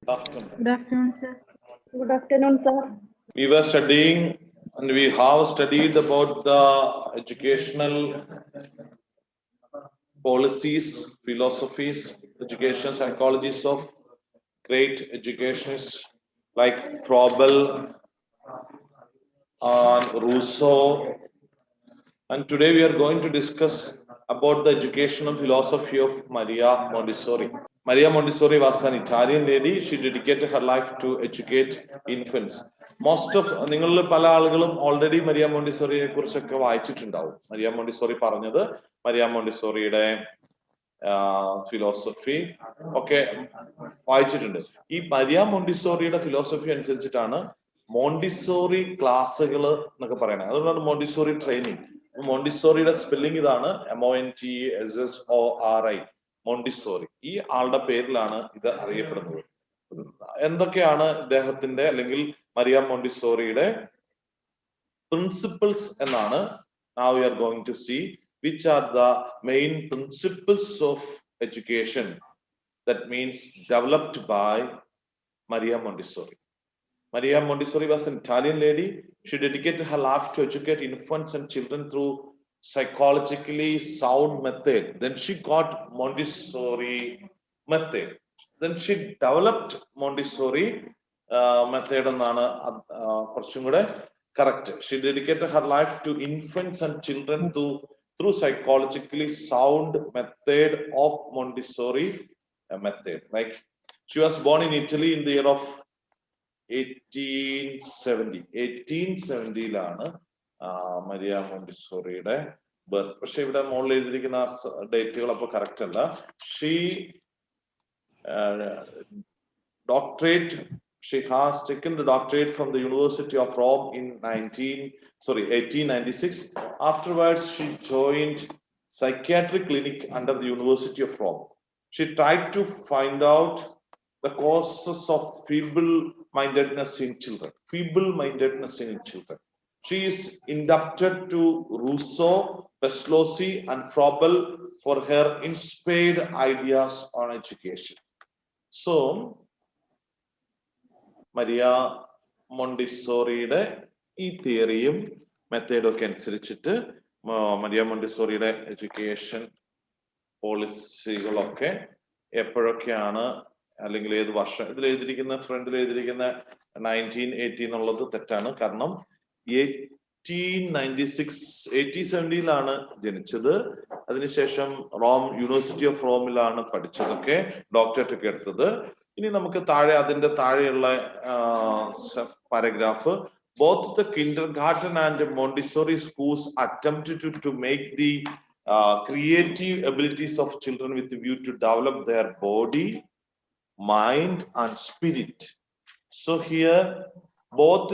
Good afternoon, sir. Good afternoon, sir. We were studying and we have studied about the educational policies, philosophies, education psychologies of great educationists like Froebel and Rousseau. And today we are going to discuss about the educational philosophy of Maria Montessori. Maria Montessori was an Italian lady. She dedicated her life to educate infants. Most of നിങ്ങളിൽ പല ആളുകളും already Maria മോണ്ടിസോറിയെ കുറിച്ചൊക്കെ വായിച്ചിട്ടുണ്ടാവും. Maria Montessori പറഞ്ഞത്, Maria മോണ്ടിസോറിയുടെ philosophy ഒക്കെ വായിച്ചിട്ടുണ്ട്. ഈ Maria മോണ്ടിസോറിയുടെ philosophy അനുസരിച്ചിട്ടാണ് Montessori ക്ലാസ്സുകൾ എന്നൊക്കെ പറയുന്നത്. അതുകൊണ്ടാണ് മോണ്ടിസോറി ട്രെയിനിങ്. മോണ്ടിസോറിയുടെ സ്പെല്ലിംഗ് ഇതാണ്, MONTESSORI, മോണ്ടിസോറി. ഈ ആളുടെ പേരിലാണ് ഇത് അറിയപ്പെടുന്നത്. എന്തൊക്കെയാണ് ഇദ്ദേഹത്തിന്റെ അല്ലെങ്കിൽ മരിയ മോണ്ടിസോറിയുടെ പ്രിൻസിപ്പിൾസ് എന്നാണ് now we are going to see which are the main principles of education, that means developed by Maria Montessori. Maria Montessori was an Italian lady. She dedicated her life to educate infants and children through psychologically sound method. Then she got Montessori method. Then she developed Montessori method എന്നാണ് കുറച്ചും കൂടെ correct. She dedicated her life to infants and children through psychologically sound method of Montessori method. Like she was born in Italy in the year of 1870 Maria മോണ്ടിസോറിയുടെ birth. പക്ഷെ ഇവിടെ മുകളിൽ എഴുതിയിരിക്കുന്ന ഡേറ്റുകൾ അപ്പൊ കറക്റ്റ് അല്ല. She doctorate, she has taken the doctorate from the University of Rome in 1896. Afterwards, she joined psychiatric clinic under the University of Rome. She tried to find out the causes of feeble-mindedness in children. Feeble-mindedness in children. She is indebted to Rousseau, Pestalozzi, and Froebel for her inspired ideas on education. So, Maria മോണ്ടിസോറിയുടെ ഈ തിയറിയും മെത്തേഡും ഒക്കെ അനുസരിച്ചിട്ട് Maria മോണ്ടിസോറിയുടെ education പോളിസികളൊക്കെ എപ്പോഴൊക്കെയാണ്, അല്ലെങ്കിൽ ഏത് വർഷം, ഇതിൽ എഴുതിയിരിക്കുന്ന ഫ്രണ്ടിൽ എഴുതിയിരിക്കുന്ന 1980 എന്നുള്ളത് തെറ്റാണ്. കാരണം 1870 ജനിച്ചത്. അതിനുശേഷം യൂണിവേഴ്സിറ്റി ഓഫ് റോമിലാണ് പഠിച്ചതൊക്കെ, ഡോക്ടറേറ്റ് ഒക്കെ എടുത്തത്. ഇനി നമുക്ക് അതിന്റെ താഴെയുള്ള paragraph, both the kindergarten and Montessori schools attempted to make the creative abilities of children with the view to develop their body, mind and spirit. So here both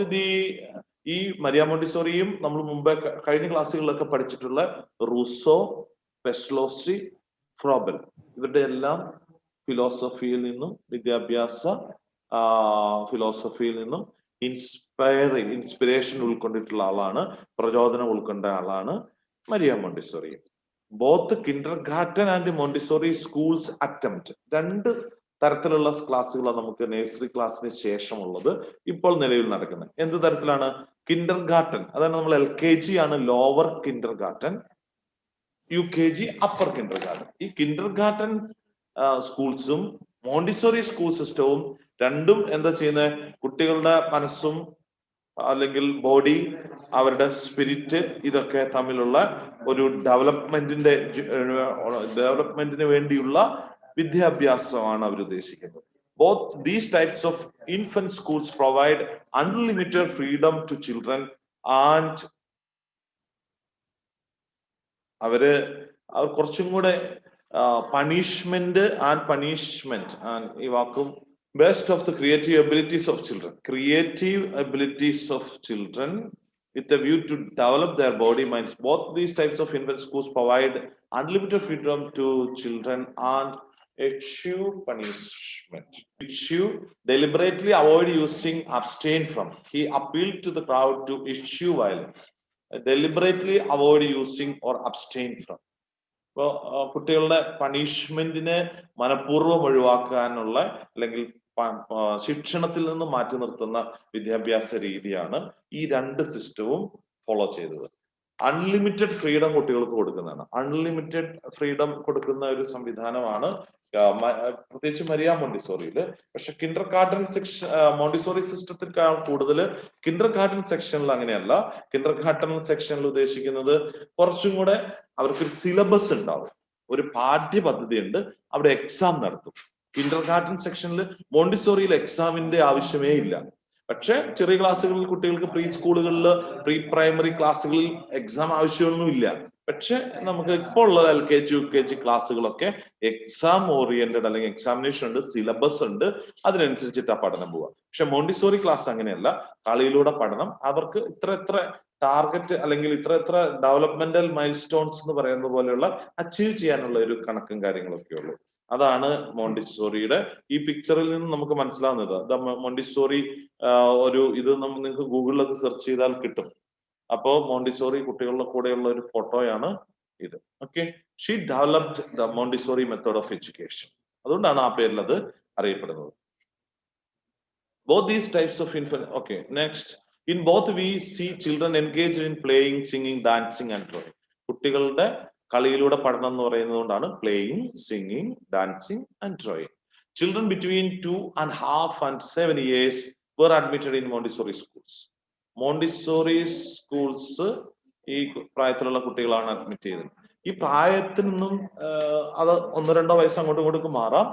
ഈ Maria മോണ്ടിസോറിയും നമ്മൾ മുമ്പേ കഴിഞ്ഞ ക്ലാസ്സുകളിലൊക്കെ പഠിച്ചിട്ടുള്ള റൂസോ, പെസ്റ്റലോസി, ഫ്രോബൽ, ഇവരുടെ എല്ലാം ഫിലോസഫിയിൽ നിന്നും, വിദ്യാഭ്യാസ ഫിലോസഫിയിൽ നിന്നും ഇൻസ്പിറേഷൻ ഉൾക്കൊണ്ടിട്ടുള്ള ആളാണ്, പ്രചോദനം ഉൾക്കൊണ്ട ആളാണ് Maria Montessori. Both kindergarten and Montessori schools attempt, രണ്ട് തരത്തിലുള്ള ക്ലാസ്സുകളാണ് നമുക്ക് നഴ്സറി ക്ലാസ്സിന് ശേഷമുള്ളത് ഇപ്പോൾ നിലവിൽ നടക്കുന്നത്. എന്ത് തരത്തിലാണ്? കിൻഡർഗാർട്ടൻ, അതാണ് നമ്മൾ LKG ആണ് lower kindergarten, UKG upper kindergarten. ഈ കിൻഡർഗാർട്ടൻ സ്കൂൾസും മോണ്ടിസോറി സ്കൂൾ സിസ്റ്റവും രണ്ടും എന്താ ചെയ്യുന്നത്? കുട്ടികളുടെ മനസ്സും അല്ലെങ്കിൽ ബോഡി, അവരുടെ സ്പിരിറ്റ്, ഇതൊക്കെ തമ്മിലുള്ള ഒരു ഡെവലപ്മെന്റിന് വേണ്ടിയുള്ള വിദ്യാഭ്യാസമാണ് അവർ ഉദ്ദേശിക്കുന്നത്. Both these types of infant schools provide unlimited freedom to children and അവർ കുറച്ചും കൂടെ പണിഷ്മെന്റ് ആൻഡ് ഈ വാക്കും best of the creative abilities of children with a view to develop their body, minds. Both these types of infant schools provide unlimited freedom to children and eschew punishment. Eschew, deliberately avoid using, abstain from. He appealed to the crowd to eschew violence. Deliberately avoid using or abstain from. കുട്ടികളുടെ പണിഷ്മെന്റിനെ മനഃപൂർവ്വം ഒഴിവാക്കാനുള്ള, അല്ലെങ്കിൽ ശിക്ഷണത്തിൽ നിന്ന് മാറ്റി നിർത്തുന്ന വിദ്യാഭ്യാസ രീതിയാണ് ഈ രണ്ട് സിസ്റ്റവും ഫോളോ ചെയ്തത്. അൺലിമിറ്റഡ് ഫ്രീഡം കുട്ടികൾക്ക് കൊടുക്കുന്നതാണ്. അൺലിമിറ്റഡ് ഫ്രീഡം കൊടുക്കുന്ന ഒരു സംവിധാനമാണ് പ്രത്യേകിച്ച് മരിയ മോണ്ടിസോറിയില്. പക്ഷെ കിൻഡർ ഗാർഡൻ സെക്ഷൻ മോണ്ടിസോറി സിസ്റ്റത്തിൽക്കാൾ കൂടുതൽ കിൻഡർ ഗാർഡൻ സെക്ഷനിൽ അങ്ങനെയല്ല. കിൻഡർ ഗാർഡൻ സെക്ഷനിൽ ഉദ്ദേശിക്കുന്നത് കുറച്ചും കൂടെ അവർക്കൊരു സിലബസ് ഉണ്ടാവും, ഒരു പാഠ്യപദ്ധതി ഉണ്ട്, അവിടെ എക്സാം നടത്തും. കിൻഡർ ഗാർഡൻ സെക്ഷനിൽ മോണ്ടിസോറിയിൽ എക്സാമിന്റെ ആവശ്യമേ ഇല്ല. പക്ഷെ ചെറിയ ക്ലാസ്സുകളിൽ കുട്ടികൾക്ക് പ്രീ സ്കൂളുകളിൽ പ്രീ പ്രൈമറി ക്ലാസ്സുകളിൽ എക്സാം ആവശ്യമൊന്നുമില്ല. പക്ഷെ നമുക്ക് ഇപ്പോൾ ഉള്ള LKG UKG ക്ലാസ്സുകളൊക്കെ എക്സാം ഓറിയന്റഡ് അല്ലെങ്കിൽ എക്സാമിനേഷൻ ഉണ്ട്, സിലബസ് ഉണ്ട്, അതിനനുസരിച്ചിട്ടാ പഠനം പോവുക. പക്ഷെ മോണ്ടിസോറി ക്ലാസ് അങ്ങനെയല്ല, കളിയിലൂടെ പഠനം. അവർക്ക് ഇത്ര ടാർഗറ്റ് അല്ലെങ്കിൽ ഇത്ര ഡെവലപ്മെന്റൽ മൈൽ സ്റ്റോൺസ് എന്ന് പറയുന്ന പോലെയുള്ള അച്ചീവ് ചെയ്യാനുള്ള ഒരു കണക്കും കാര്യങ്ങളൊക്കെ ഉള്ളൂ. അതാണ് മോണ്ടിസോറിയുടെ ഈ പിക്ചറിൽ നിന്ന് നമുക്ക് മനസ്സിലാവുന്നത്. മോണ്ടിസോറി ഒരു ഇത് നിങ്ങൾക്ക് ഗൂഗിളിലൊക്കെ സെർച്ച് ചെയ്താൽ കിട്ടും. അപ്പോ മോണ്ടിസോറി കുട്ടികളുടെ കൂടെയുള്ള ഒരു ഫോട്ടോയാണ് ഇത്. Okay, she developed the Montessori method of education. അതുകൊണ്ടാണ് ആ പേരിൽ അത് അറിയപ്പെടുന്നത്. Both these types of infant. Okay, next. In both we see children engaged in playing, singing, dancing and drawing. കുട്ടികളുടെ കളിയിലൂടെ പഠനം എന്ന് പറയുന്നത് കൊണ്ടാണ് playing, singing, dancing and drawing. Children between 2.5 and 7 years were admitted in Montessori schools. Montessori schools ഈ പ്രായത്തിലുള്ള കുട്ടികളാണ് admit ചെയ്തത്. ഈ പ്രായത്തിൽ നിന്നും അത് 1-2 വയസ്സ് അങ്ങോട്ടും ഇങ്ങോട്ടും മാറാം.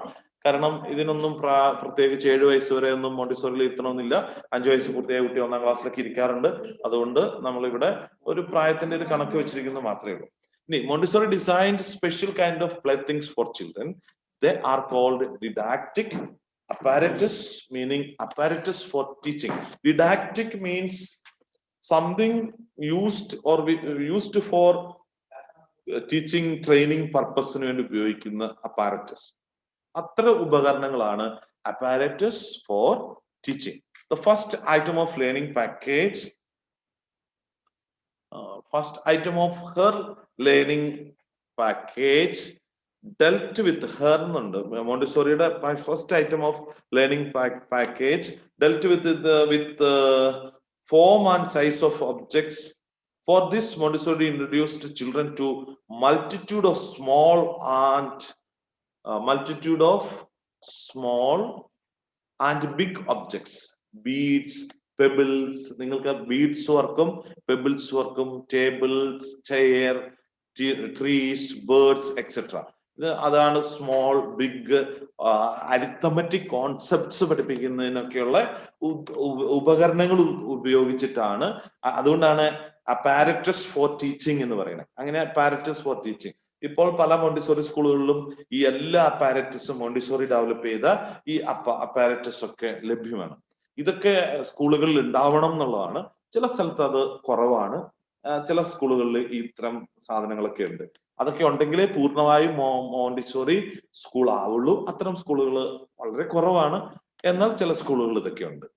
കാരണം ഇതിനൊന്നും പ്രത്യേകിച്ച് 7 വയസ്സ് വരെ ഒന്നും മോണ്ടിസോറിയിൽ ഇരുത്തണമെന്നില്ല. 5 വയസ്സ് പൂർത്തിയായ കുട്ടി 1ാം ക്ലാസ്സിലൊക്കെ ഇരിക്കാറുണ്ട്. അതുകൊണ്ട് നമ്മളിവിടെ ഒരു പ്രായത്തിന്റെ ഒരു കണക്ക് വെച്ചിരിക്കുന്നത് മാത്രമേ ഉള്ളൂ. ഇനി Montessori designed special kind of play things for children. They are called didactic apparatus, meaning apparatus for teaching. Didactic means something used or used for teaching, training purpose ന് വേണ്ടി ഉപയോഗിക്കുന്ന apparatus. അത്ര ഉപകരണങ്ങളാണ് apparatus for teaching. The first item of learning package, first item of her learning package dealt with her എന്നുണ്ട്. മോണ്ടിസോറിയുടെ first item of learning package dealt with the form and size of objects. For this, Montessori introduced children to multitude of small and big objects. Beads, pebbles, നിങ്ങൾക്ക് beads വർക്കും pebbles വർക്കും, tables, chair, trees, birds, etc. അതാണ് small, big, arithmetic concepts പഠിപ്പിക്കുന്നതിനൊക്കെയുള്ള ഉപകരണങ്ങൾ ഉപയോഗിച്ചിട്ടാണ്. അതുകൊണ്ടാണ് apparatus four teaching എന്ന് പറയുന്നത്. അങ്ങനെ അപ്പാരറ്റസ് ഫോർ ടീച്ചിങ് ഇപ്പോൾ പല മോണ്ടിസോറി സ്കൂളുകളിലും ഈ എല്ലാ അപ്പാരറ്റസും മോണ്ടിസോറി ഡെവലപ്പ് ചെയ്ത ഈ അപ്പാരറ്റസ് ഒക്കെ ലഭ്യമാണ്. ഇതൊക്കെ സ്കൂളുകളിൽ ഉണ്ടാവണം എന്നുള്ളതാണ്. ചില സ്ഥലത്ത് അത് കുറവാണ്, ചില സ്കൂളുകളിൽ ഇത്തരം സാധനങ്ങളൊക്കെ ഉണ്ട്. അതൊക്കെ ഉണ്ടെങ്കിലേ പൂർണ്ണമായും മോണ്ടിസോറി സ്കൂൾ ആവുള്ളൂ. അത്തരം സ്കൂളുകൾ വളരെ കുറവാണ്, എന്നാൽ ചില സ്കൂളുകൾ ഇതൊക്കെ ഉണ്ട്.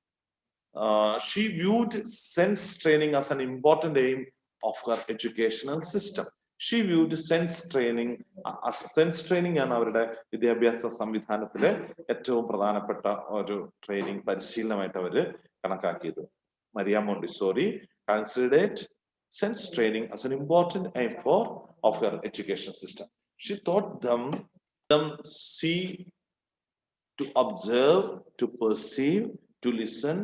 She viewed sense training as an important aim of her educational system. She viewed sense training ആണ് അവരുടെ വിദ്യാഭ്യാസ സംവിധാനത്തിലെ ഏറ്റവും പ്രധാനപ്പെട്ട ഒരു ട്രെയിനിങ് പരിശീലനമായിട്ട് അവര് കണക്കാക്കിയത്. Maria Montessori considered sense training as an important aim of her education system. She taught them see, to observe, to perceive, to listen,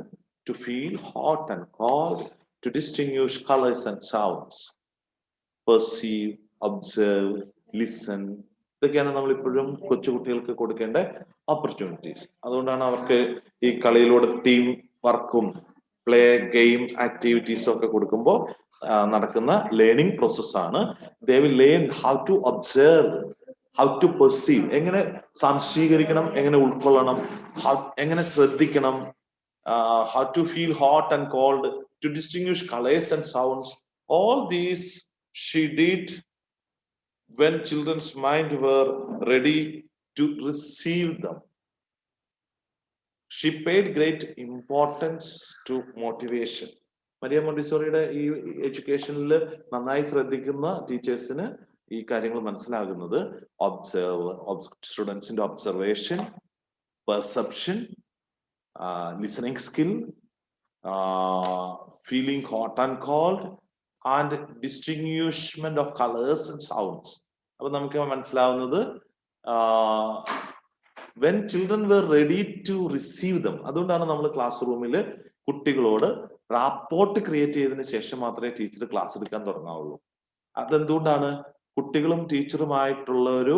to feel hot and cold, to distinguish colors and sounds. Perceive, observe, listen. ഇതൊക്കെയാണ് നമ്മൾ ഇപ്പോഴും കൊച്ചുകുട്ടികൾക്ക് കൊടുക്കേണ്ട opportunities. അതുകൊണ്ടാണ് അവർക്ക് ഈ കളിയിലൂടെ team വർക്കും play game ആക്ടിവിറ്റീസും ഒക്കെ കൊടുക്കുമ്പോൾ നടക്കുന്ന ലേണിംഗ് പ്രോസസ്സാണ്. They will learn how to observe, how to perceive, എങ്ങനെ സംശീകരിക്കണം, എങ്ങനെ ഉൾക്കൊള്ളണം, എങ്ങനെ ശ്രദ്ധിക്കണം, how to feel hot and cold, to distinguish colors and sounds. All these she did when children's mind were ready to receive them. She paid great importance to motivation. Maria മോണ്ടിസോറിയുടെ ഈ എഡ്യൂക്കേഷനിൽ നന്നായി ശ്രദ്ധിക്കുന്ന ടീച്ചേഴ്സിന് ഈ കാര്യങ്ങൾ മനസ്സിലാകുന്നത് സ്റ്റുഡൻസിന്റെ observation, perception, listening skill, feeling hot and cold, and distinguishment of colors and sounds. അപ്പൊ നമുക്ക് മനസ്സിലാവുന്നത് when children were ready to receive them. അതുകൊണ്ടാണ് നമ്മൾ ക്ലാസ് റൂമിൽ കുട്ടികളോട് റാപ്പോർട്ട് ക്രിയേറ്റ് ചെയ്തതിനു ശേഷം മാത്രമേ ടീച്ചർ ക്ലാസ് എടുക്കാൻ തുടങ്ങാവുള്ളൂ. അതെന്തുകൊണ്ടാണ്? കുട്ടികളും ടീച്ചറുമായിട്ടുള്ള ഒരു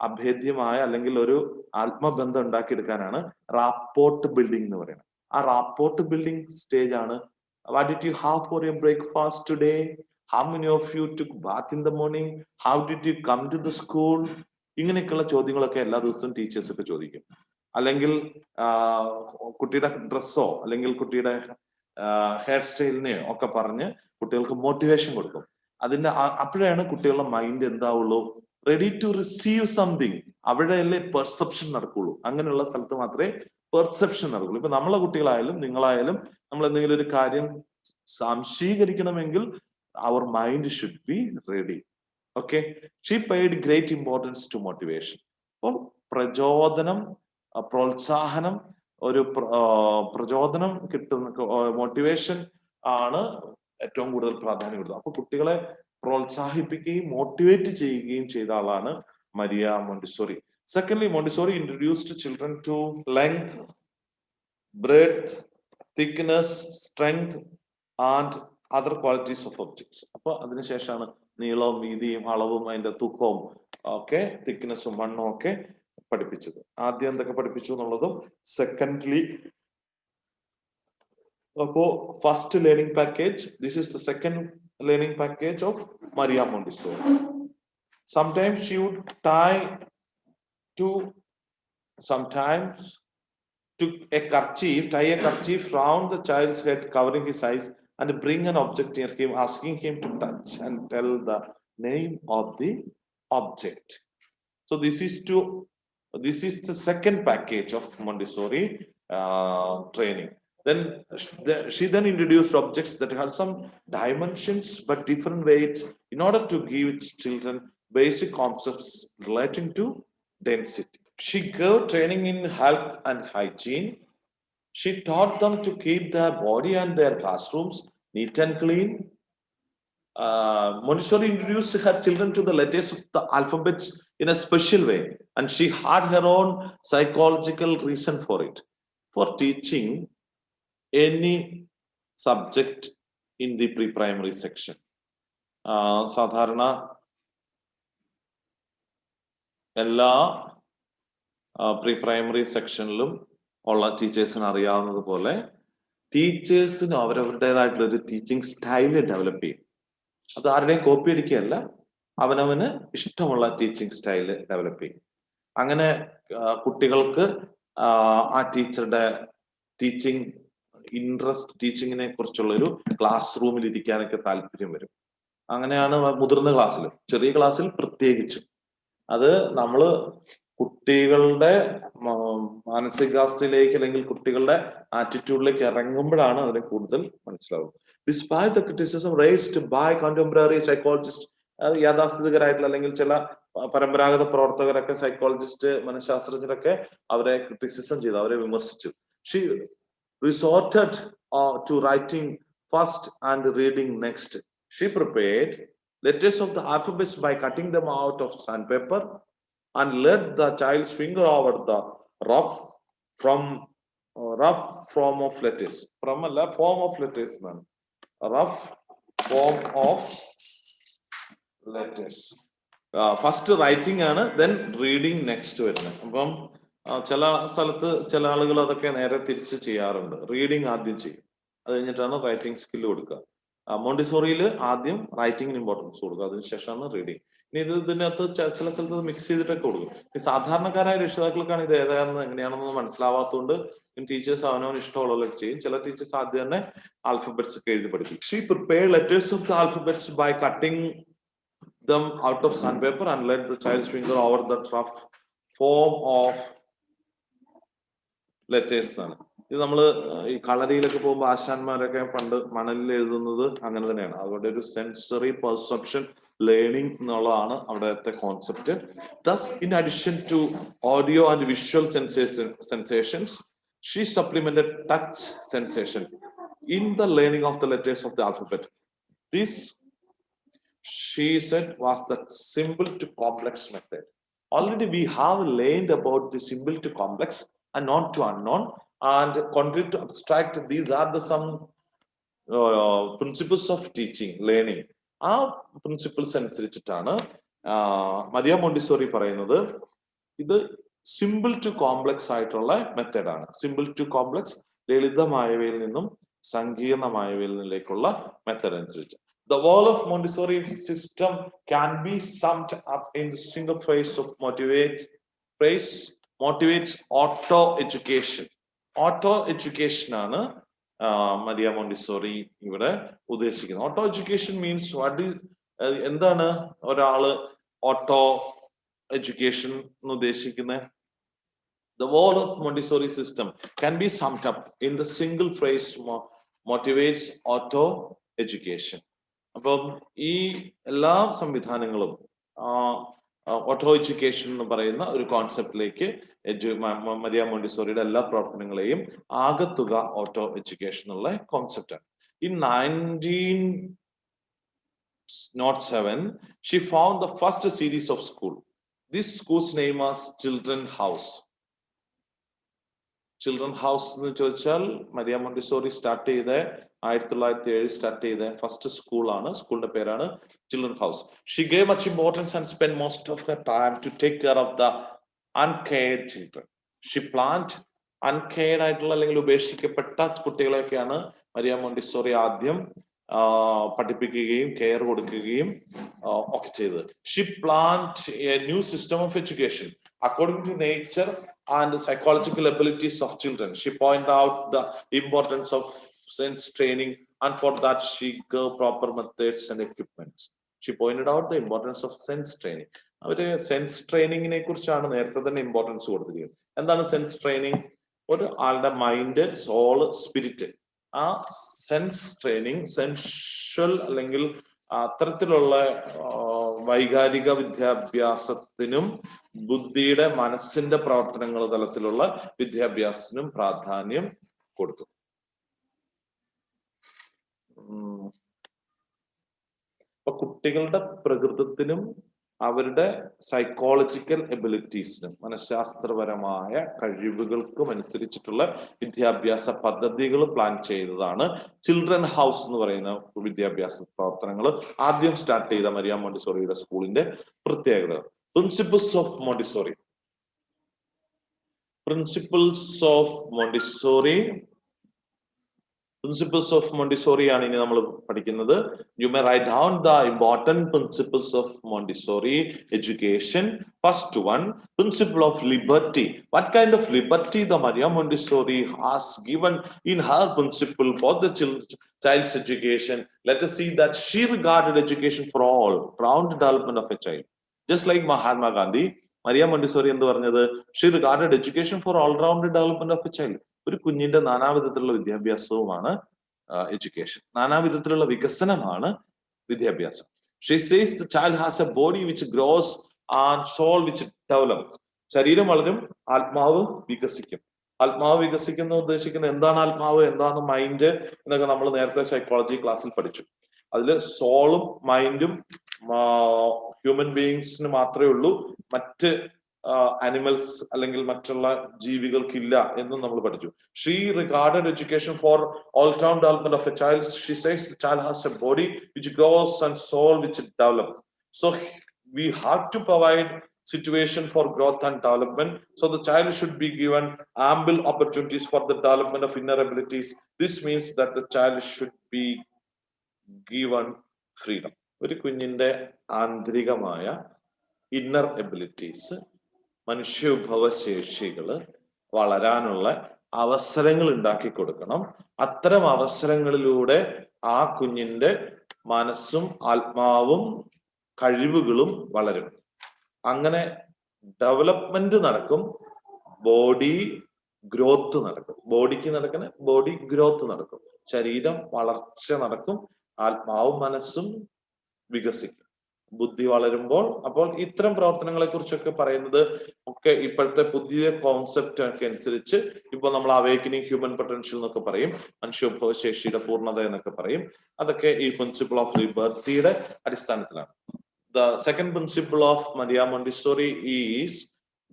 അഭേദ്യമായ അല്ലെങ്കിൽ ഒരു ആത്മബന്ധം ഉണ്ടാക്കിയെടുക്കാനാണ് റാപ്പോർട്ട് ബിൽഡിംഗ് എന്ന് പറയുന്നത്. ആ റാപ്പോർട്ട് ബിൽഡിംഗ് സ്റ്റേജ് ആണ്. What did you have for your breakfast today? How many of you took bath in the morning? How did you come to the school? ഇങ്ങനെയൊക്കെയുള്ള ചോദ്യങ്ങളൊക്കെ എല്ലാ ദിവസവും ടീച്ചേഴ്സ് ഒക്കെ ചോദിക്കും. അല്ലെങ്കിൽ കുട്ടിയുടെ ഡ്രസ്സോ അല്ലെങ്കിൽ കുട്ടിയുടെ ഹെയർ സ്റ്റൈലിനെയോ ഒക്കെ പറഞ്ഞ് കുട്ടികൾക്ക് മോട്ടിവേഷൻ കൊടുക്കും. അതിന്റെ അപ്പോഴാണ് കുട്ടികളുടെ മൈൻഡ് എന്താവുള്ളൂ, റെഡി ടു റിസീവ് സംതിങ്. അവിടെയല്ലേ പെർസെപ്ഷൻ നടക്കുള്ളൂ. അങ്ങനെയുള്ള സ്ഥലത്ത് മാത്രമേ പെർസെപ്ഷൻ നടക്കുള്ളൂ. ഇപ്പൊ നമ്മളെ കുട്ടികളായാലും നിങ്ങളായാലും നമ്മൾ എന്തെങ്കിലും ഒരു കാര്യം സംശീകരിക്കണമെങ്കിൽ അവർ mind should be ready. Okay, she paid great importance to motivation. അപ്പോൾ പ്രചോദനം, പ്രോത്സാഹനം, ഒരു പ്രചോദനം കിട്ടുന്ന മോട്ടിവേഷൻ ആണ് ഏറ്റവും കൂടുതൽ പ്രാധാന്യം കൊടുത്തത്. അപ്പൊ കുട്ടികളെ പ്രോത്സാഹിപ്പിക്കുകയും മോട്ടിവേറ്റ് ചെയ്യുകയും ചെയ്ത ആളാണ് Maria Montessori. Secondly, Montessori introduced children to length, breadth, thickness, strength, and other qualities of objects. അപ്പൊ അതിനുശേഷമാണ് നീളവും വീതിയും അളവും അതിന്റെ തൂക്കവും ഒക്കെ തിക്നെസ്സും വണ്ണും ഒക്കെ പഠിപ്പിച്ചത്. ആദ്യം എന്തൊക്കെ പഠിപ്പിച്ചു എന്നുള്ളതും സെക്കൻഡ്ലി. അപ്പോ first learning package, this is the second learning package of Maria Montessori. Sometimes she would tie a kerchief round the child's head, covering his eyes, and bring an object near him, asking him to touch and tell the name of the object. So this is the second package of Montessori training. Then she introduced objects that had some dimensions but different weights in order to give children basic concepts relating to density. She gave training in health and hygiene. She taught them to keep their body and their classrooms neat and clean. Montessori introduced her children to the letters of the alphabets in a special way, and she had her own psychological reason for it. For teaching any subject in the pre-primary section. സാധാരണ എല്ലാ pre-primary സെക്ഷനിലും ഉള്ള ടീച്ചേഴ്സിന് അറിയാവുന്നത് പോലെ ടീച്ചേഴ്സിന് അവരവരുടേതായിട്ടുള്ള ഒരു teaching style develop ചെയ്യും. അത് ആരുടെയും കോപ്പി അടിക്കുകയല്ല, അവനവന് ഇഷ്ടമുള്ള ടീച്ചിങ് സ്റ്റൈല് ഡെവലപ്പ് ചെയ്യും. അങ്ങനെ കുട്ടികൾക്ക് ആ ടീച്ചറുടെ ടീച്ചിങ് ഇൻട്രസ്റ്റ്, ടീച്ചിങ്ങിനെ കുറിച്ചുള്ള ഒരു ക്ലാസ് റൂമിൽ ഇരിക്കാനൊക്കെ താല്പര്യം വരും. അങ്ങനെയാണ് മുതിർന്ന ക്ലാസ്സിൽ, ചെറിയ ക്ലാസ്സിൽ പ്രത്യേകിച്ചും. അത് നമ്മള് കുട്ടികളുടെ മാനസികാവസ്ഥയിലേക്ക് അല്ലെങ്കിൽ കുട്ടികളുടെ ആറ്റിറ്റ്യൂഡിലേക്ക് ഇറങ്ങുമ്പോഴാണ് അതിനെ കൂടുതൽ മനസ്സിലാവുക. Despite the criticism raised by contemporary psychologists, യാഥാസ്ഥിതികരായിട്ടുള്ള അല്ലെങ്കിൽ ചില പരമ്പരാഗത പ്രവർത്തകരൊക്കെ, സൈക്കോളജിസ്റ്റ്, മനഃശാസ്ത്രജ്ഞരൊക്കെ അവരെ ക്രിറ്റിസിസം ചെയ്തു, അവരെ വിമർശിച്ചു. She resorted to writing first and reading next. She prepared letters of the alphabets by cutting them out of sandpaper and let the child's finger over the rough form of letters. Rough form of letters. First writing ആണ്, then reading next വരുന്നത്. അപ്പം ചില സ്ഥലത്ത് ചില ആളുകൾ അതൊക്കെ നേരെ തിരിച്ച് ചെയ്യാറുണ്ട്. റീഡിങ് ആദ്യം ചെയ്യും, അത് കഴിഞ്ഞിട്ടാണ് റൈറ്റിംഗ് സ്കില്ല് കൊടുക്കുക. മോണ്ടിസോറിയിൽ ആദ്യം റൈറ്റിംഗിന് ഇമ്പോർട്ടൻസ് കൊടുക്കുക, അതിനുശേഷമാണ് റീഡിങ്. ഇനി ഇതിനകത്ത് ചില സ്ഥലത്ത് മിക്സ് ചെയ്തിട്ടൊക്കെ കൊടുക്കും. ഈ സാധാരണക്കാരായ രക്ഷിതാക്കൾക്കാണ് ഇത് ഏതാണെന്ന് എങ്ങനെയാണെന്ന് മനസ്സിലാവാത്തതുകൊണ്ട് ടീച്ചേഴ്സ് അവനവന് ഇഷ്ടമുള്ളത് ചെയ്യും. ചില ടീച്ചേഴ്സ് ആദ്യം തന്നെ ആൽഫബറ്റ്സ് ഒക്കെ എഴുതി പഠിക്കും. She prepared letters of the alphabets by cutting them out of sandpaper and let the child's finger over the rough form of letters ആണ്. ഇത് നമ്മള് ഈ കളരിയിലൊക്കെ പോകുമ്പോൾ ആശാന്മാരൊക്കെ പണ്ട് മണലിൽ എഴുതുന്നത് അങ്ങനെ തന്നെയാണ്. അതുകൊണ്ട് ഒരു സെൻസറി പെർസെപ്ഷൻ ലേണിംഗ് എന്നുള്ളതാണ് അവിടുത്തെ concept. Thus, in addition to audio and visual sensations, She supplemented touch sensation in the learning of the letters of the alphabet. This, she said, was the simple to complex method. Already we have learned about the simple to complex and known to unknown and contrary to abstract. These are the some principles of teaching learning. ആ principles അനുസരിച്ചിട്ടാണ് Maria Montessori പറയുന്നത് ഇത് simple to complex ആയിട്ടുള്ള മെത്തേഡാണ്. Simple to complex, ലളിതമായവയിൽ നിന്നും സങ്കീർണമായവയിലേക്കുള്ള method അനുസരിച്ച്. The whole of Montessori system can be summed up in the single phrase of motivates auto education. Auto education ആണ് Maria Montessori ഇവിടെ ഉദ്ദേശിക്കുന്നത്. ഓട്ടോ എഡ്യൂക്കേഷൻ മീൻസ് എന്താണ് ഒരാള് auto education എന്ന് ഉദ്ദേശിക്കുന്നത്? The whole of Montessori system can be summed up in the single phrase motivates auto education. അപ്പം ഈ എല്ലാ സംവിധാനങ്ങളും ഓട്ടോ എഡ്യൂക്കേഷൻ എന്ന് പറയുന്ന ഒരു കോൺസെപ്റ്റിലേക്ക് മരിയ മോണ്ടിസോറിയുടെ എല്ലാ പ്രവർത്തനങ്ങളെയും ആകത്തുക ഓട്ടോ എഡ്യൂക്കേഷൻ എന്നുള്ള കോൺസെപ്റ്റാണ്. In 1907 she found the first series of school. This school's name was Children House. Children House എന്ന് ചോദിച്ചാൽ മരിയ മോണ്ടിസോറി സ്റ്റാർട്ട് ചെയ്ത 1907 സ്റ്റാർട്ട് ചെയ്ത ഫസ്റ്റ് സ്കൂളാണ്. സ്കൂളിന്റെ പേരാണ് children house. She gave much importance and spent most of her time to take care of the uncared children. She planned uncared ആയിട്ടുള്ള അല്ലെങ്കിൽ ഉപേക്ഷിക്കപ്പെട്ട കുട്ടികളെയൊക്കെയാണ് മരിയ മോണ്ടിസോറി ആദ്യം പഠിപ്പിക്കുകയും കെയർ കൊടുക്കുകയും ഒക്കെ ചെയ്തത്. She planned a new system of education according to nature and the psychological abilities of children. She pointed out the importance of sense training, and for that she gave proper methods and equipments. She pointed out the importance of sense training. അവര് sense ട്രെയിനിങ്ങിനെ കുറിച്ചാണ് നേരത്തെ തന്നെ importance കൊടുത്തിരിക്കുന്നത്. എന്താണ് sense training? ഒരു ആളുടെ mind, soul, spirit, ആ sense training, സെൻഷ്വൽ അല്ലെങ്കിൽ അത്തരത്തിലുള്ള വൈകാരിക വിദ്യാഭ്യാസത്തിനും ബുദ്ധിയുടെ മനസ്സിന്റെ പ്രവർത്തനങ്ങൾ തലത്തിലുള്ള വിദ്യാഭ്യാസത്തിനും പ്രാധാന്യം കൊടുത്തു. അപ്പൊ കുട്ടികളുടെ പ്രകൃതത്തിനും അവരുടെ സൈക്കോളജിക്കൽ എബിലിറ്റീസിനും മനഃശാസ്ത്രപരമായ കഴിവുകൾക്കും അനുസരിച്ചിട്ടുള്ള വിദ്യാഭ്യാസ പദ്ധതികൾ പ്ലാൻ ചെയ്തതാണ് ചിൽഡ്രൻ ഹൗസ് എന്ന് പറയുന്ന വിദ്യാഭ്യാസ പ്രവർത്തനങ്ങൾ ആദ്യം സ്റ്റാർട്ട് ചെയ്ത മരിയ മോണ്ടിസോറിയുടെ സ്കൂളിന്റെ പ്രത്യേകത. Principles of Montessori. Principles of Montessori Principles of Montessori ആണ് ഇനി നമ്മൾ പഠിക്കുന്നത്. You may write down the important principles of Montessori education. First one, principle of liberty. What kind of liberty the Maria Montessori has given in her principle for the child's education? Let us see that she regarded education for all round development of a child. Just like Mahatma Gandhi, Maria Montessori എന്ത് പറഞ്ഞത്? She regarded education for all round development of a child. ഒരു കുഞ്ഞിന്റെ നാനാവിധത്തിലുള്ള വിദ്യാഭ്യാസവുമാണ് education. നാനാവിധത്തിലുള്ള വികസനമാണ് വിദ്യാഭ്യാസം. She says the child has a body which grows and soul which develops. ശരീരം വളരും, ആത്മാവ് വികസിക്കും. ആത്മാവ് വികസിക്കുന്ന ഉദ്ദേശിക്കുന്നത് എന്താണ്? ആത്മാവ് എന്താണ്? മൈൻഡ് എന്നൊക്കെ നമ്മൾ നേരത്തെ സൈക്കോളജി ക്ലാസ്സിൽ പഠിച്ചു. അതിൽ സോളും മൈൻഡും ഹ്യൂമൻ ബീയിങ്സിന് മാത്രമേ ഉള്ളൂ, മറ്റ് animals അല്ലെങ്കിൽ മറ്റുള്ള ജീവികൾക്കില്ല എന്നും നമ്മൾ പഠിച്ചു. She regarded education for all-round development of a child. She says the child has a body which grows and soul which develops. So we have to provide situation for growth and development. So the child should be given ample opportunities for the development of inner abilities. This means that the child should be given freedom. ഒരു കുഞ്ഞിന്റെ ആന്തരികമായ inner abilities, മനുഷ്യവിഭവശേഷികൾ വളരാനുള്ള അവസരങ്ങൾ ഉണ്ടാക്കി കൊടുക്കണം. അത്തരം അവസരങ്ങളിലൂടെ ആ കുഞ്ഞിന്റെ മനസ്സും ആത്മാവും കഴിവുകളും വളരും. അങ്ങനെ ഡെവലപ്മെന്റ് നടക്കും, ബോഡി ഗ്രോത്ത് നടക്കും. ബോഡിക്ക് നടക്കുന്ന ബോഡി ഗ്രോത്ത് നടക്കും, ശരീരം വളർച്ച നടക്കും, ആത്മാവും മനസ്സും വികസിക്കും, ബുദ്ധി വളരുമ്പോൾ. അപ്പോൾ ഇത്തരം പ്രവർത്തനങ്ങളെ കുറിച്ചൊക്കെ പറയുന്നത് ഒക്കെ ഒക്കെ ഇപ്പോഴത്തെ പുതിയ കോൺസെപ്റ്റ് ഒക്കെ അനുസരിച്ച് ഇപ്പൊ നമ്മൾ അവേക്കനിങ് ഹ്യൂമൻ പൊട്ടൻഷ്യൽ എന്നൊക്കെ പറയും, മനുഷ്യോത്ഭവശേഷിയുടെ പൂർണ്ണത എന്നൊക്കെ പറയും. അതൊക്കെ ഈ പ്രിൻസിപ്പിൾ ഓഫ് ലിബർട്ടിയുടെ അടിസ്ഥാനത്തിലാണ്. The second principle of Maria Montessori is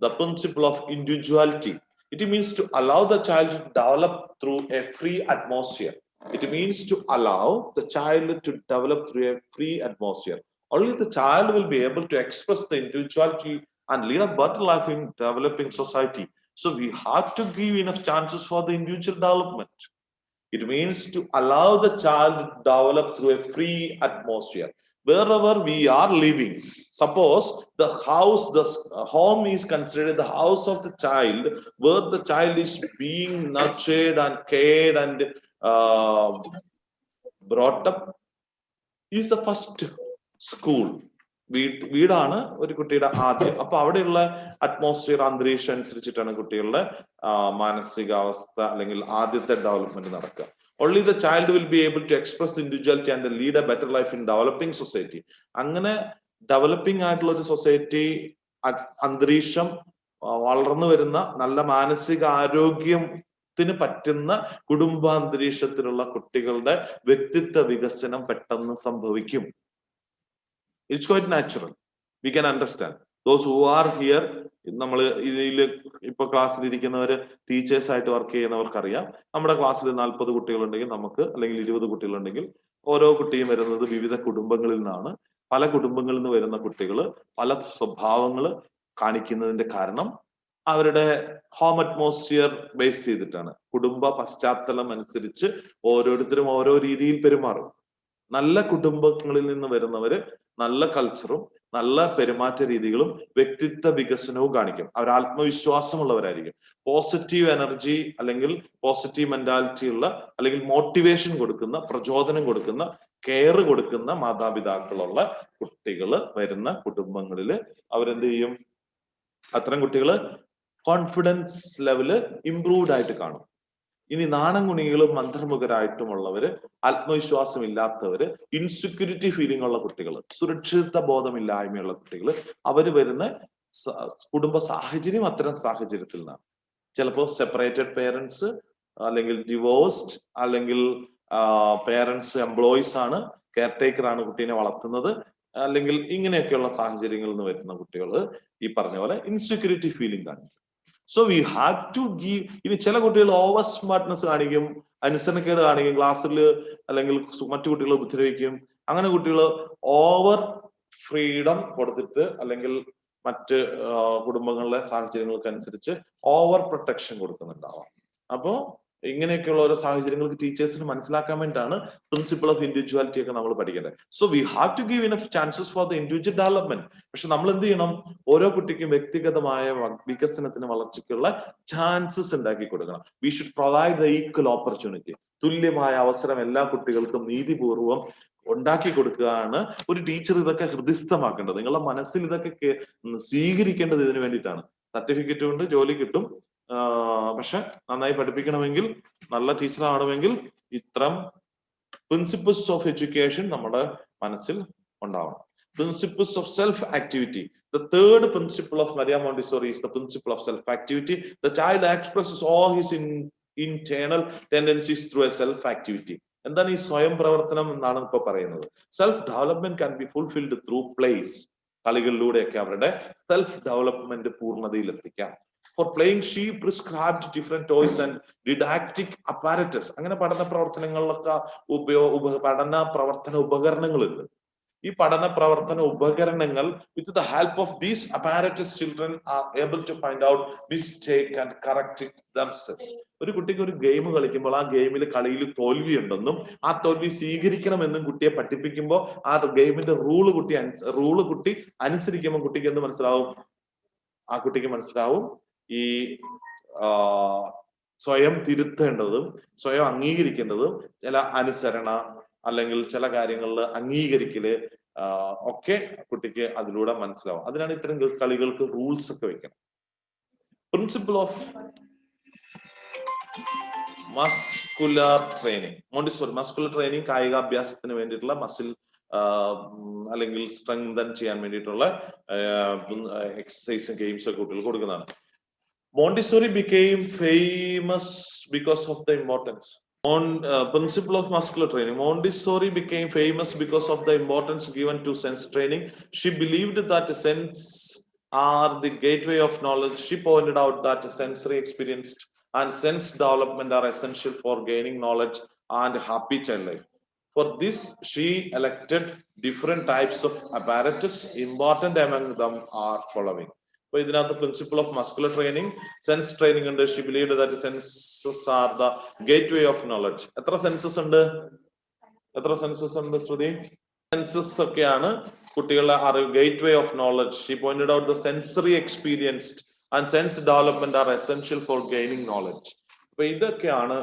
the principle of individuality. It means to allow the child to develop through a free atmosphere. It means to allow the child to develop through a free atmosphere. Only the child will be able to express the individuality and lead a better life in developing society. So we have to give enough chances for the individual development. It means to allow the child to develop through a free atmosphere. Wherever we are living, suppose the house, the home is considered the house of the child, where the child is being nurtured and cared and brought up, is the first school. വീടാണ് ഒരു കുട്ടിയുടെ ആദ്യം. അപ്പൊ അവിടെയുള്ള atmosphere, അന്തരീക്ഷം അനുസരിച്ചിട്ടാണ് കുട്ടികളുടെ മാനസികാവസ്ഥ അല്ലെങ്കിൽ ആദ്യത്തെ ഡെവലപ്മെന്റ് നടക്കുക. Only the child will be able to express the individuality and lead a better life in developing society. അങ്ങനെ ഡെവലപ്പിംഗ് ആയിട്ടുള്ള ഒരു സൊസൈറ്റി അന്തരീക്ഷം, വളർന്നു വരുന്ന നല്ല മാനസിക ആരോഗ്യത്തിന് പറ്റുന്ന കുടുംബാന്തരീക്ഷത്തിലുള്ള കുട്ടികളുടെ വ്യക്തിത്വ വികസനം പെട്ടെന്ന് സംഭവിക്കും. It's quite natural. We can understand. Those who are here, നമ്മൾ ഇതിൽ ഇപ്പൊ ക്ലാസ്സിൽ ഇരിക്കുന്നവര് ടീച്ചേഴ്സ് ആയിട്ട് വർക്ക് ചെയ്യുന്നവർക്ക് അറിയാം. നമ്മുടെ ക്ലാസ്സിൽ 40 കുട്ടികളുണ്ടെങ്കിൽ നമുക്ക്, അല്ലെങ്കിൽ 20 കുട്ടികളുണ്ടെങ്കിൽ, ഓരോ കുട്ടിയും വരുന്നത് വിവിധ കുടുംബങ്ങളിൽ നിന്നാണ്. പല കുടുംബങ്ങളിൽ നിന്ന് വരുന്ന കുട്ടികൾ പല സ്വഭാവങ്ങൾ കാണിക്കുന്നതിന്റെ കാരണം അവരുടെ ഹോം അറ്റ്മോസ്ഫിയർ ബേസ് ചെയ്തിട്ടാണ്. കുടുംബ പശ്ചാത്തലം അനുസരിച്ച് ഓരോരുത്തരും ഓരോ രീതിയിൽ പെരുമാറും. നല്ല കുടുംബങ്ങളിൽ നിന്ന് വരുന്നവര് നല്ല കൾച്ചറും നല്ല പെരുമാറ്റ രീതികളും വ്യക്തിത്വ വികസനവും കാണിക്കും. അവർ ആത്മവിശ്വാസമുള്ളവരായിരിക്കും. പോസിറ്റീവ് എനർജി അല്ലെങ്കിൽ പോസിറ്റീവ് മെന്റാലിറ്റി ഉള്ള, അല്ലെങ്കിൽ മോട്ടിവേഷൻ കൊടുക്കുന്ന, പ്രചോദനം കൊടുക്കുന്ന, കെയർ കൊടുക്കുന്ന മാതാപിതാക്കളുള്ള കുട്ടികൾ വരുന്ന കുടുംബങ്ങളിൽ അവരെന്ത് ചെയ്യും? അത്തരം കുട്ടികള് കോൺഫിഡൻസ് ലെവല് ഇംപ്രൂവ്ഡ് ആയിട്ട് കാണും. ഇനി നാണംകുണികളും മന്ത്രമുഖരായിട്ടുമുള്ളവര്, ആത്മവിശ്വാസം ഇല്ലാത്തവര്, ഇൻസെക്യൂരിറ്റി ഫീലിംഗ് ഉള്ള കുട്ടികൾ, സുരക്ഷിത ബോധമില്ലായ്മയുള്ള കുട്ടികൾ, അവര് വരുന്ന കുടുംബ സാഹചര്യം അത്തരം സാഹചര്യത്തിൽ നിന്നാണ്. ചിലപ്പോൾ സെപ്പറേറ്റഡ് പേരൻസ്, അല്ലെങ്കിൽ ഡിവോഴ്സ്ഡ്, അല്ലെങ്കിൽ പേരൻസ് എംപ്ലോയീസ് ആണ്, കെയർടേക്കർ ആണ് കുട്ടീനെ വളർത്തുന്നത്, അല്ലെങ്കിൽ ഇങ്ങനെയൊക്കെയുള്ള സാഹചര്യങ്ങളിൽ നിന്ന് വരുന്ന കുട്ടികൾ ഈ പറഞ്ഞ പോലെ ഇൻസെക്യൂരിറ്റി ഫീലിംഗ് കാണിക്കും. So we have to give. ഇനി ചില കുട്ടികൾ ഓവർ സ്മാർട്ട്നെസ് കാണിക്കും, അനുസരണക്കേട് കാണിക്കും, ക്ലാസ്സിൽ അല്ലെങ്കിൽ മറ്റു കുട്ടികളെ ഉപദ്രവിക്കും. അങ്ങനെ കുട്ടികൾ ഓവർ ഫ്രീഡം കൊടുത്തിട്ട്, അല്ലെങ്കിൽ മറ്റ് കുടുംബങ്ങളിലെ സാഹചര്യങ്ങൾക്ക് അനുസരിച്ച് ഓവർ പ്രൊട്ടക്ഷൻ കൊടുക്കുന്നുണ്ടാവാം. അപ്പോ ഇങ്ങനെയൊക്കെയുള്ള ഓരോ സാഹചര്യങ്ങൾക്ക് ടീച്ചേഴ്സിന് മനസ്സിലാക്കാൻ വേണ്ടിയിട്ടാണ് പ്രിൻസിപ്പിൾ ഓഫ് ഇൻഡിവിജ്വാലിറ്റി ഒക്കെ നമ്മൾ പഠിക്കേണ്ടത്. So we have to give enough chances for the individual development. പക്ഷെ നമ്മൾ എന്ത് ചെയ്യണം? ഓരോ കുട്ടിക്കും വ്യക്തിഗതമായ വികസനത്തിന്, വളർച്ചയ്ക്കുള്ള ചാൻസസ് ഉണ്ടാക്കി കൊടുക്കണം. We should provide the equal opportunity. തുല്യമായ അവസരം എല്ലാ കുട്ടികൾക്കും നീതിപൂർവം ഉണ്ടാക്കി കൊടുക്കുകയാണ് ഒരു ടീച്ചർ ഇതൊക്കെ ഹൃദയസ്ഥമാക്കേണ്ടത്. നിങ്ങളുടെ മനസ്സിൽ ഇതൊക്കെ സ്വീകരിക്കേണ്ടത് ഇതിനു വേണ്ടിയിട്ടാണ്. സർട്ടിഫിക്കറ്റ് കൊണ്ട് ജോലി കിട്ടും, പക്ഷെ നന്നായി പഠിപ്പിക്കണമെങ്കിൽ, നല്ല ടീച്ചർ ആവണമെങ്കിൽ ഇത്തരം പ്രിൻസിപ്പിൾസ് ഓഫ് എഡ്യൂക്കേഷൻ നമ്മുടെ മനസ്സിൽ ഉണ്ടാവണം. Principles of self activity. The third principle of Maria Montessori is the principle of self activity. The child expresses all his internal tendencies through a self activity. എന്താണ് ഈ സ്വയം പ്രവർത്തനം എന്നാണ് ഇപ്പൊ പറയുന്നത്. Self development can be fulfilled through plays. കളികളിലൂടെയൊക്കെ അവരുടെ self development പൂർണ്ണതയിൽ എത്തിക്കാം. For playing, she prescribed different toys and didactic apparatus. അങ്ങനെ പഠന പ്രവർത്തനങ്ങളിലൊക്കെ പഠന പ്രവർത്തന ഉപകരണങ്ങളുണ്ട്. ഈ പഠന പ്രവർത്തന ഉപകരണങ്ങൾ, with the help of these apparatus, children are able to find out mistake and correct it themselves. ഒരു കുട്ടിക്ക് ഒരു ഗെയിം കളിക്കുമ്പോൾ ആ കളിയിൽ തോൽവി ഉണ്ടെന്നും ആ തോൽവി സ്വീകരിക്കണമെന്നും കുട്ടിയെ പഠിപ്പിക്കുമ്പോൾ ആ ഗെയിമിന്റെ റൂള് കുട്ടി അനുസരിക്കുമ്പോൾ കുട്ടിക്ക് എന്ത് മനസ്സിലാവും? ആ കുട്ടിക്ക് മനസ്സിലാവും ഈ സ്വയം തിരുത്തേണ്ടതും സ്വയം അംഗീകരിക്കേണ്ടതും ചില അനുസരണ അല്ലെങ്കിൽ ചില കാര്യങ്ങളിൽ അംഗീകരിക്കല് ഒക്കെ കുട്ടിക്ക് അതിലൂടെ മനസ്സിലാവും. അതിനാണ് ഇത്തരം കളികൾക്ക് റൂൾസ് ഒക്കെ വെക്കണം. Principle of muscular training. Montessori muscular training കായികാഭ്യാസത്തിന് വേണ്ടിയിട്ടുള്ള മസിൽ അല്ലെങ്കിൽ സ്ട്രെങ്തൻ ചെയ്യാൻ വേണ്ടിയിട്ടുള്ള എക്സസൈസും ഗെയിംസും ഒക്കെ കുട്ടികൾ കൊടുക്കുന്നതാണ്. Montessori became famous because of the importance. Principle of muscular training. Montessori became famous because of the importance given to sense training. She believed that sense are the gateway of knowledge. She pointed out that sensory experience and sense development are essential for gaining knowledge and happy child life. For this, she elected different types of apparatus. Important among them are following. So, ഇതിനകത്ത് principle of muscular training, sense training ഉണ്ട്. She believed that senses are the gateway of knowledge. എത്ര senses ഉണ്ട്? ശ്രുതി? Senses ഒക്കെയാണ് കുട്ടികളുടെ അറിവ്, gateway of knowledge. She pointed out the sensory experienced and sense development are essential for gaining knowledge. അപ്പൊ ഇതൊക്കെയാണ്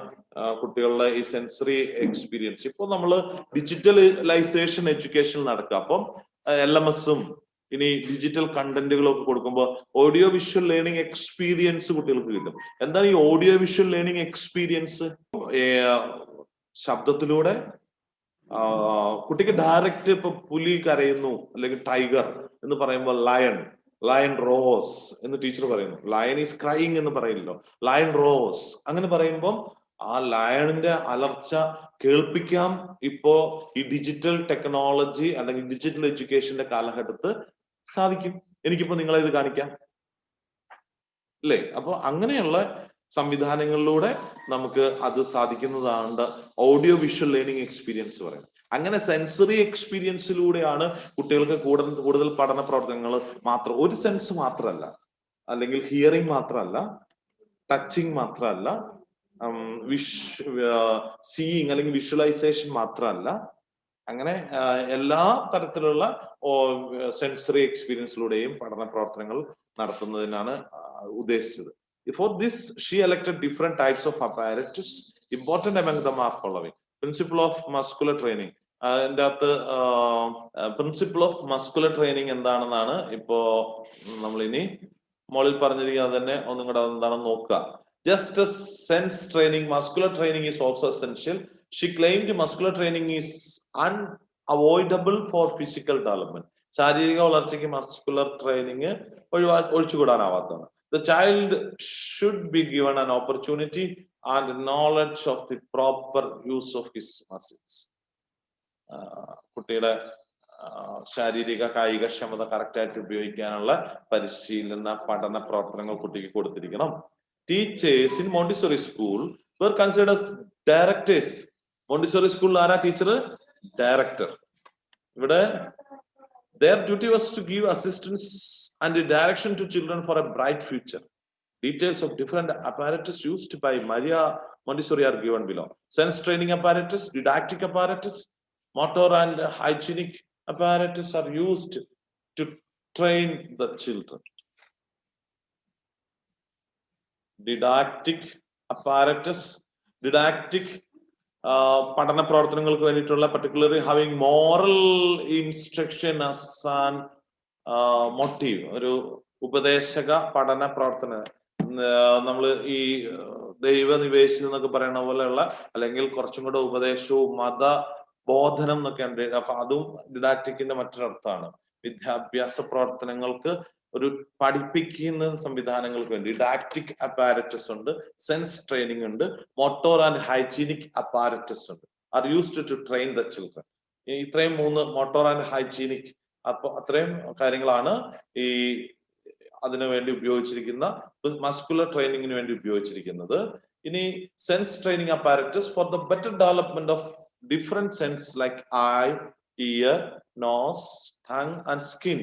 കുട്ടികളുടെ ഈ സെൻസറി എക്സ്പീരിയൻസ്. ഇപ്പൊ നമ്മൾ ഡിജിറ്റലൈസേഷൻ എഡ്യൂക്കേഷൻ നടക്കുക. അപ്പം LMSഉം ഇനി ഡിജിറ്റൽ കണ്ടന്റുകളൊക്കെ കൊടുക്കുമ്പോൾ ഓഡിയോ വിഷ്വൽ ലേണിംഗ് എക്സ്പീരിയൻസ് കുട്ടികൾക്ക് കിട്ടും. എന്താണ് ഈ ഓഡിയോ വിഷ്വൽ ലേണിംഗ് എക്സ്പീരിയൻസ്? ശബ്ദത്തിലൂടെ കുട്ടിക്ക് ഡയറക്റ്റ് ഇപ്പൊ പുലി കരയുന്നു അല്ലെങ്കിൽ ടൈഗർ എന്ന് പറയുമ്പോൾ ലയൺ റോസ് എന്ന് ടീച്ചർ പറയുന്നു. ലയൺ ഈസ് ക്രൈയിങ് എന്ന് പറയില്ലല്ലോ, ലയൺ റോസ് അങ്ങനെ പറയുമ്പോൾ ആ ലയണിന്റെ അലർച്ച കേൾപ്പിക്കാം. ഇപ്പോ ഈ ഡിജിറ്റൽ ടെക്നോളജി അല്ലെങ്കിൽ ഡിജിറ്റൽ എഡ്യൂക്കേഷന്റെ കാലഘട്ടത്ത് സാധിക്കും. എനിക്കിപ്പോ നിങ്ങളെ ഇത് കാണിക്കാം അല്ലേ? അപ്പൊ അങ്ങനെയുള്ള സംവിധാനങ്ങളിലൂടെ നമുക്ക് അത് സാധിക്കുന്നതാണ് ഓഡിയോ വിഷ്വൽ ലേണിംഗ് എക്സ്പീരിയൻസ് പറയുന്നത്. അങ്ങനെ സെൻസറി എക്സ്പീരിയൻസിലൂടെയാണ് കുട്ടികൾക്ക് കൂടുതൽ പഠന പ്രവർത്തനങ്ങൾ മാത്രം, ഒരു സെൻസ് മാത്രമല്ല, അല്ലെങ്കിൽ ഹിയറിംഗ് മാത്രമല്ല, ടച്ചിങ് മാത്രമല്ല, സീയിങ് അല്ലെങ്കിൽ വിഷ്വലൈസേഷൻ മാത്രമല്ല, അങ്ങനെ എല്ലാ തരത്തിലുള്ള സെൻസറി എക്സ്പീരിയൻസിലൂടെയും പഠന പ്രവർത്തനങ്ങൾ നടത്തുന്നതിനാണ് ഉദ്ദേശിച്ചത്. For this, she elected different types of apparatus. Important among them are following. Principle of muscular training. അതിൻ്റെ അകത്ത് പ്രിൻസിപ്പിൾ ഓഫ് മസ്കുലർ ട്രെയിനിങ് എന്താണെന്നാണ് ഇപ്പോ നമ്മൾ ഇനി മോളിൽ പറഞ്ഞിരിക്കുന്നത് തന്നെ ഒന്നും കൂടെ എന്താണെന്ന് നോക്കുക. Just as sense training, muscular training is also essential. She claimed muscular training is unavoidable for physical development. ശാരീരിക വളർച്ചയ്ക്ക് മസ്കുലർ ട്രെയിനിങ് ഒഴിച്ചുകൂടാനാവാത്തതാണ്. The child should be given an opportunity and knowledge of the proper use of his muscles. കുട്ടിയുടെ ശാരീരിക കായിക ക്ഷമത കറക്റ്റായിട്ട് ഉപയോഗിക്കാനുള്ള പരിശീലന പഠന പ്രവർത്തനങ്ങൾ കുട്ടിക്ക് കൊടുത്തിരിക്കണം. Teachers in Montessori school were considered as directors. Montessori school ആരാ ടീച്ചർ? ഡയറക്ടർ. ഇവിടെ their duty was to give assistance and direction to children for a bright future. Details of different apparatus used by Maria Montessori are given below. Sense training apparatus, didactic apparatus, motor and hygienic apparatus are used to train the children. Didactic apparatus, didactic പഠന പ്രവർത്തനങ്ങൾക്ക് വേണ്ടിയിട്ടുള്ള particularly having moral instruction as an motive, ഒരു ഉപദേശക പഠന പ്രവർത്തനം. നമ്മൾ ഈ ദൈവനിവേശിതം എന്നൊക്കെ പറയുന്ന പോലെയുള്ള, അല്ലെങ്കിൽ കുറച്ചും കൂടെ ഉപദേശവും മത ബോധനം എന്നൊക്കെ ഉണ്ട്. അപ്പൊ അതും ഡിഡാക്റ്റിക്കിന്റെ മറ്റൊരർത്ഥമാണ്. വിദ്യാഭ്യാസ പ്രവർത്തനങ്ങൾക്ക് ഒരു പഠിപ്പിക്കുന്ന സംവിധാനങ്ങൾക്ക് വേണ്ടി ഡിഡാക്റ്റിക് അപ്പാരറ്റസ് ഉണ്ട്, സെൻസ് ട്രെയിനിങ് ഉണ്ട്, മോട്ടോർ ആൻഡ് ഹൈജീനിക് അപ്പാരറ്റസ് ഉണ്ട്. Are used to train the children. ഇത്രയും മൂന്ന്, മോട്ടോർ ആൻഡ് ഹൈജീനിക്, അപ്പൊ അത്രയും കാര്യങ്ങളാണ് ഈ അതിനു വേണ്ടി ഉപയോഗിച്ചിരിക്കുന്ന, മസ്കുലർ ട്രെയിനിങ്ങിന് വേണ്ടി ഉപയോഗിച്ചിരിക്കുന്നത്. ഇനി sense training apparatus for the better development of different sense like eye, ear, nose, tongue and skin.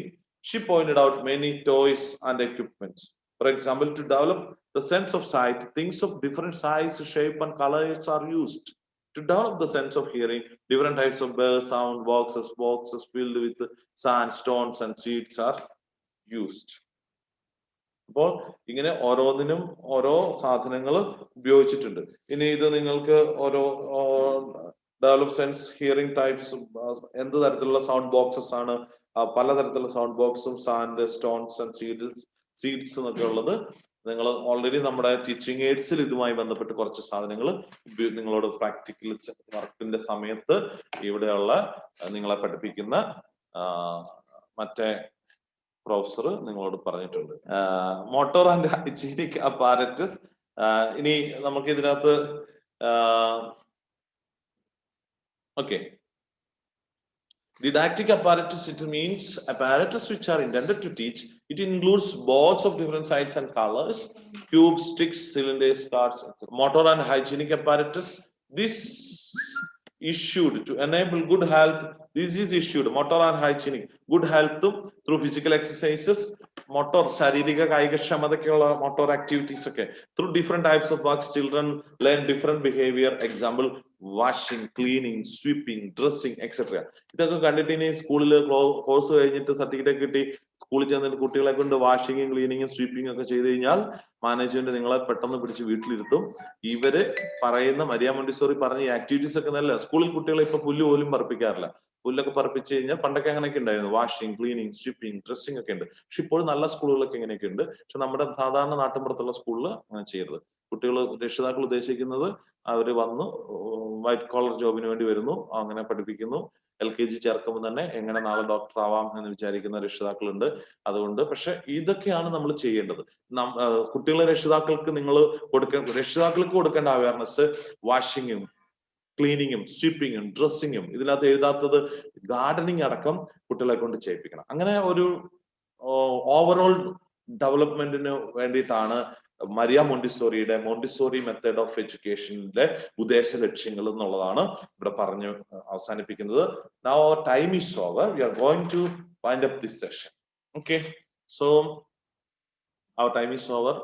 She pointed out many toys and equipments. For example, to develop the sense of sight, things of different size, shape and colors are used. To develop the sense of hearing, different types of bells, sound boxes filled with sand, stones and seeds are used. അപ്പോൾ ഇങ്ങനെ ഓരോന്നിനും ഓരോ സാധനങ്ങൾ ഉപയോഗിച്ചിട്ടുണ്ട്. ഇനി ഇത് നിങ്ങൾക്ക് ഓരോ ഡെവലപ്പ് സെൻസ് ഹിയറിംഗ് ടൈപ്സ്, എന്ത് തരത്തിലുള്ള സൗണ്ട് ബോക്സസ് ആണ്, പലതരത്തിലുള്ള സൗണ്ട് ബോക്സും സാൻഡ്, സ്റ്റോൺസ് ആൻഡ് സീഡ്സ് എന്നൊക്കെ ഉള്ളത് നിങ്ങൾ ഓൾറെഡി നമ്മുടെ ടീച്ചിങ് എയ്ഡ്സിൽ ഇതുമായി ബന്ധപ്പെട്ട് കുറച്ച് സാധനങ്ങൾ നിങ്ങളോട് പ്രാക്ടിക്കൽ വർക്കിന്റെ സമയത്ത് ഇവിടെയുള്ള നിങ്ങളെ പഠിപ്പിക്കുന്ന മറ്റേ പ്രൊഫസർ നിങ്ങളോട് പറഞ്ഞിട്ടുണ്ട്. Motor and hygienic apparatus. ഇനി നമുക്ക് ഇതിനകത്ത് okay, didactic apparatus, it means apparatus which are intended to teach. It includes balls of different sizes and colors, cubes, sticks, cylinders, cards, etc. Motor and hygienic apparatus. This issued to enable good health. This is issued motor and hygienic good health through physical exercises. Motor ശാരീരിക കായികക്ഷമതയ്ക്കുള്ള motor activities ഒക്കെ through different types of works. Children learn different behavior. Example, washing, cleaning, sweeping, dressing, etc. ഇതൊക്കെ കണ്ടിട്ട് ഇനി സ്കൂളിൽ course കഴിഞ്ഞിട്ട് certificate കിട്ടി സ്കൂളിൽ ചെന്നിട്ട് കുട്ടികളെ കൊണ്ട് വാഷിങ്ങും ക്ലീനിങ്ങും സ്വീപ്പിംഗ് ഒക്കെ ചെയ്ത് കഴിഞ്ഞാൽ മാനേജ്മെന്റ് നിങ്ങളെ പെട്ടെന്ന് പിടിച്ച് വീട്ടിലിരുത്തും. ഇവര് പറയുന്ന മരിയ മോണ്ടിസോറി പറഞ്ഞ ഈ ആക്ടിവിറ്റീസ് ഒക്കെ നല്ല. സ്കൂളിൽ കുട്ടികളെ ഇപ്പൊ പുല്ല് പോലും പറപ്പിക്കാറില്ല. പുല്ലൊക്കെ പറപ്പിച്ച് കഴിഞ്ഞാൽ പണ്ടൊക്കെ അങ്ങനെയൊക്കെ ഉണ്ടായിരുന്നു. വാഷിംഗ്, ക്ലീനിങ്, സ്വീപ്പിംഗ്, ഡ്രസ്സിംഗ് ഒക്കെ ഉണ്ട്. പക്ഷെ ഇപ്പോൾ നല്ല സ്കൂളുകളൊക്കെ ഇങ്ങനെയൊക്കെ ഉണ്ട്. പക്ഷെ നമ്മുടെ സാധാരണ നാട്ടിൻപുറത്തുള്ള സ്കൂളിൽ അങ്ങനെ ചെയ്യരുത്. കുട്ടികൾ രക്ഷിതാക്കൾ ഉദ്ദേശിക്കുന്നത് അവര് വന്നു വൈറ്റ് കോളർ ജോബിന് വേണ്ടി വരുന്നു, അങ്ങനെ പഠിപ്പിക്കുന്നു. LKG ചേർക്കുമ്പോൾ തന്നെ എങ്ങനെ നാളെ ഡോക്ടർ ആവാം എന്ന് വിചാരിക്കുന്ന രക്ഷിതാക്കളുണ്ട്. അതുകൊണ്ട് പക്ഷെ ഇതൊക്കെയാണ് നമ്മൾ ചെയ്യേണ്ടത്. കുട്ടികളെ രക്ഷിതാക്കൾക്ക് രക്ഷിതാക്കൾക്ക് കൊടുക്കേണ്ട അവയർനെസ് വാഷിങ്ങും ക്ലീനിങ്ങും സ്വീപ്പിങ്ങും ഡ്രസ്സിങ്ങും, ഇതിനകത്ത് എഴുതാത്തത് ഗാർഡനിങ് അടക്കം കുട്ടികളെ കൊണ്ട് ചെയ്യിപ്പിക്കണം. അങ്ങനെ ഒരു ഓവറോൾ ഡെവലപ്മെന്റിന് വേണ്ടിയിട്ടാണ് മരിയ മോണ്ടിസോറിയുടെ മോണ്ടിസോറി മെത്തേഡ് ഓഫ് എഡ്യൂക്കേഷന്റെ ഉദ്ദേശ ലക്ഷ്യങ്ങൾ എന്നുള്ളതാണ് ഇവിടെ പറഞ്ഞു അവസാനിപ്പിക്കുന്നത്. Now our time is over. We are going to wind up this session. Okay, so our time is over.